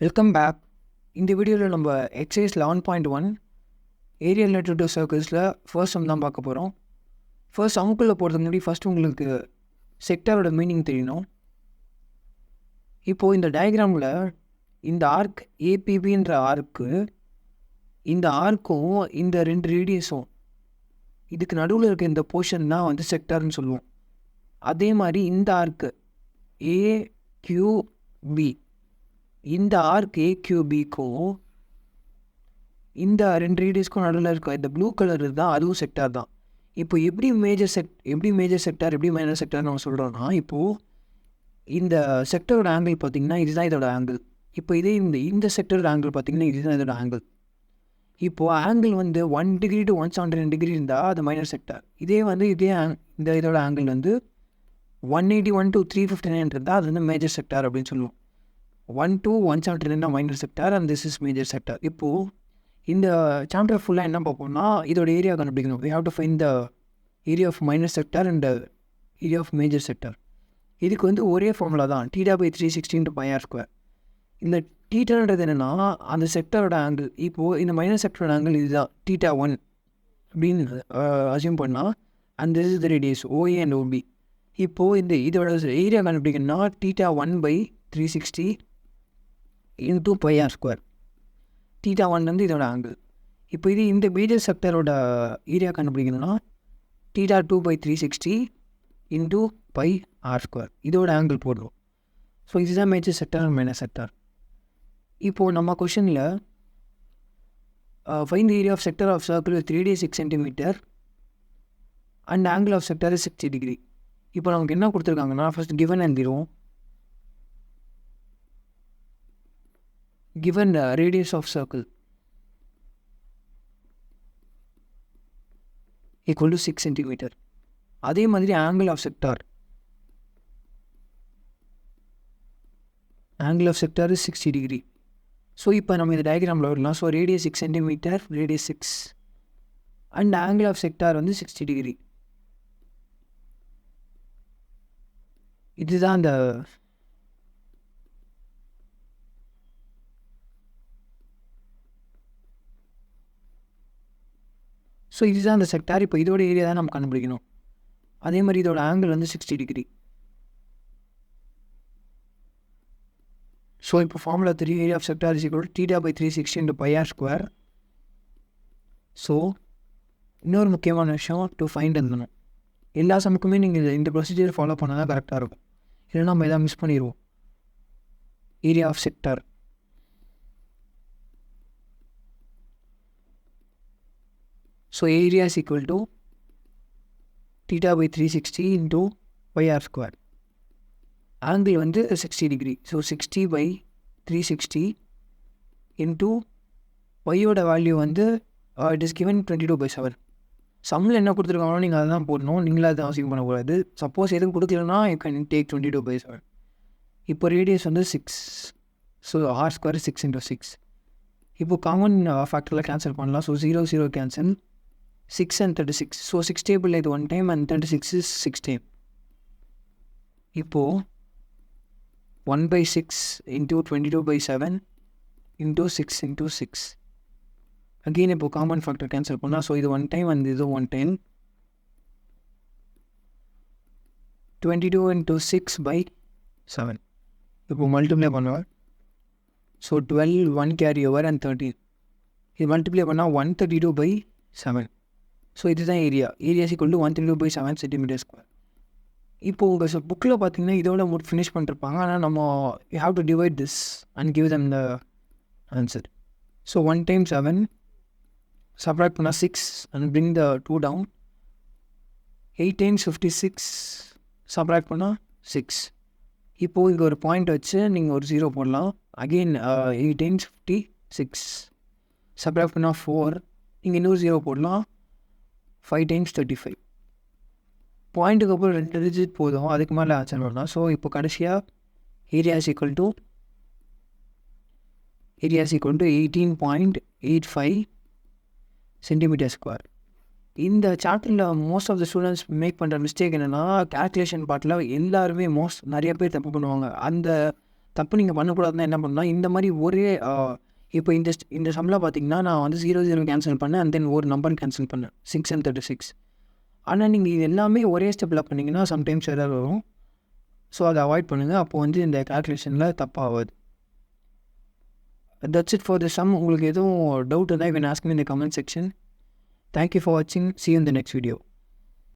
Welcome back. இந்த வீடியோவில் நம்ம எக்ஸசைஸ் 11.1 ஏரியா ரிலேட்டட் டு சர்க்கிள்ஸில் ஃபர்ஸ்ட் சம் தான் பார்க்க போகிறோம். ஃபர்ஸ்ட் சம்குள்ளே போகிறதுக்கு முன்னாடி ஃபஸ்ட் உங்களுக்கு செக்டாரோட மீனிங் தெரியணும். இப்போது இந்த டயக்ராமில் இந்த ஆர்க் ஏபிபின்ற ஆர்க்கு, இந்த ஆர்க்கும் இந்த ரெண்டு ரேடியஸும் இதுக்கு நடுவில் இருக்க இந்த போர்ஷன் தான் வந்து செக்டார்னு சொல்லுவோம். அதே மாதிரி இந்த ஆர்க்கு ஏக்யூபி, இந்த ஆர்க் ஏக்யூபிக்கும் இந்த ரெண்டு ரேடியஸ்க்கும் நடுவில் இருக்க இந்த ப்ளூ கலர் தான், அதுவும் செக்டார் தான். இப்போ எப்படி மேஜர் செக்டார் எப்படி மைனர் செக்டார் நம்ம சொல்கிறோன்னா, இப்போது இந்த செக்டரோட ஆங்கிள் பார்த்திங்கன்னா இதுதான் இதோட ஆங்கிள். இப்போ இதே இந்த செக்டரோட ஆங்கிள் பார்த்திங்கன்னா இதுதான் இதோட ஆங்கிள். இப்போது ஆங்கிள் வந்து 1 டிகிரி டு 179 டிகிரி இருந்தால் அது மைனர் செக்டார். இதே இதோட ஆங்கிள் வந்து 181 to 359 இருந்தால் அது வந்து மேஜர் செக்டார் அப்படின்னு சொல்லுவோம். 1 to 179 minor sector and this is major sector. இப்போது இந்த சாப்டர் ஃபுல்லாக என்ன பார்ப்போம்னா, இதோட ஏரியா கண்டுபிடிக்கணும். we have to find the area of minor sector and the area of major sector. இதுக்கு வந்து ஒரே ஃபார்முலா தான், θ/360 into pi r square. இந்த தீட்டான்றது என்னென்னா அந்த செக்டரோட ஆங்கிள். இப்போது இந்த மைனர் செக்டரோட ஆங்கிள் இதுதான் θ1 அப்படின்னு அசியூம் பண்ணால், and this is the radius OA and OB. இப்போது இதோட ஏரியா கண்டுபிடிக்கணும்னா θ1/360 into pi r square. θ1 வந்து இதோட ஆங்கிள். இப்போ இந்த மேஜர் செக்டரோட ஏரியா கண்டுபிடிக்கணும்னா θ2/360 into pi r square. இதோட ஆங்கிள் போடுறோம். ஸோ இதுதான் major sector and minor sector. இப்போது நம்ம கொஷனில் find the area of sector of circle with radius 6 cm and angle of sector is 60 degree. இப்போ நமக்கு என்ன கொடுத்துருக்காங்கன்னா, ஃபஸ்ட் கிவன் எழுதிடுவோம். given the radius of circle equal to 6 cm. அதே மாதிரி angle of sector is 60 degree. So இப்போ நம்ம இந்த டயக்ராமில் வரலாம். So radius 6 cm, radius 6 and angle of sector வந்து 60 degree. இதுதான் அந்த ஸோ இதுதான் அந்த செக்டார். இப்போ இதோட ஏரியா தான் நம்ம கண்டுபிடிக்கணும். அதே மாதிரி இதோட ஆங்கிள் வந்து 60 degree. ஸோ இப்போ formula 3 area of sector is equal to θ/360 into pi r square. So இன்னொரு முக்கியமான விஷயம், டு ஃபைண்ட் எழுதணும். எல்லா சமக்குமே நீங்கள் இந்த ப்ரொசீஜர் ஃபாலோ பண்ணால் தான் கரெக்டாக இருக்கும். இல்லைன்னா நம்ம எதாவது மிஸ் பண்ணிடுவோம். Area of sector so area is equal to θ/360 into pi r square. angle வந்து 60 degree. so 60/360 into y-ஓட வேல்யூ வந்து it is given 22/7. சம்மில் என்ன கொடுத்துருக்காங்களோ நீங்கள் அதை தான் போடணும். நீங்களே அதை அவசியம் பண்ணக்கூடாது. சப்போஸ் எதுவும் கொடுக்கலன்னா you can take 22/7. இப்போ ரேடியஸ் வந்து 6. So r square 6 into 6. இப்போ காமன் ஃபேக்டரில் கேன்சல் பண்ணலாம். So 0 0 cancel, 6 and 36. So 6 table இது 1 time and 36 is 6 time. இப்போது 1/6 into 22/7 into 6 into 6. அகெயின் இப்போது காமன் ஃபேக்டர் கேன்சல் பண்ணால், ஸோ இது 1 time and இது 1 time. 22 into 6/7. இப்போது மல்டிப்ளை பண்ணுவேன். So 12 1 carry over and 13. இது மல்டிப்ளை பண்ணால் 132/7. ஸோ இதுதான் area. Area equal to 132/7 cm². இப்போது உங்கள் புக்கில் பார்த்தீங்கன்னா இதோட ஃபினிஷ் பண்ணிருப்பாங்க. ஆனால் நம்ம you have to divide this and give them the answer. So 1 times 7 subtract பண்ணால் 6 and bring the 2 down. 8 times 56 subtract பண்ணால் 6. இப்போது இங்கே ஒரு பாயிண்ட் வச்சு நீங்கள் ஒரு 0 போடலாம். அகெயின் 8 times 56 சப்ராக்ட் பண்ணால் 4. இங்கே இன்னொரு 0 போடலாம். 5 times 35. பாயிண்ட்டுக்கு அப்புறம் 2 டிஜிட் போதும், அதுக்கு மேலே ஆன்சர் பண்ணலாம். ஸோ இப்போ கடைசியாக area is equal to 18.85 cm². இந்த சாப்டரில் most of the students make பண்ணுற மிஸ்டேக் என்னென்னா, கேல்குலேஷன் பார்ட்டில் எல்லாருமே நிறைய பேர் தப்பு பண்ணுவாங்க. அந்த தப்பு நீங்கள் பண்ணக்கூடாதுன்னா என்ன பண்ணால் இந்த மாதிரி ஒரே இப்போ இந்த சம்மில் பார்த்தீங்கன்னா நான் வந்து 0 கேன்சல் பண்ணேன் அண்ட் தென் ஒரு நம்பர் கேன்சல் பண்ணேன் 6 and 36. ஆனால் நீங்கள் இது எல்லாமே ஒரே ஸ்டெப்பில் பண்ணிங்கன்னா சம்டைம்ஸ் எரர் வரும். ஸோ அதை அவாய்ட் பண்ணுங்கள். அப்போ வந்து இந்த கால்குலேஷனில் தப்பாகாது. That's it for the sum. உங்களுக்கு எதுவும் டவுட் இருந்தால் you can ask me in the comment section. Thank you for watching. See you in the next video.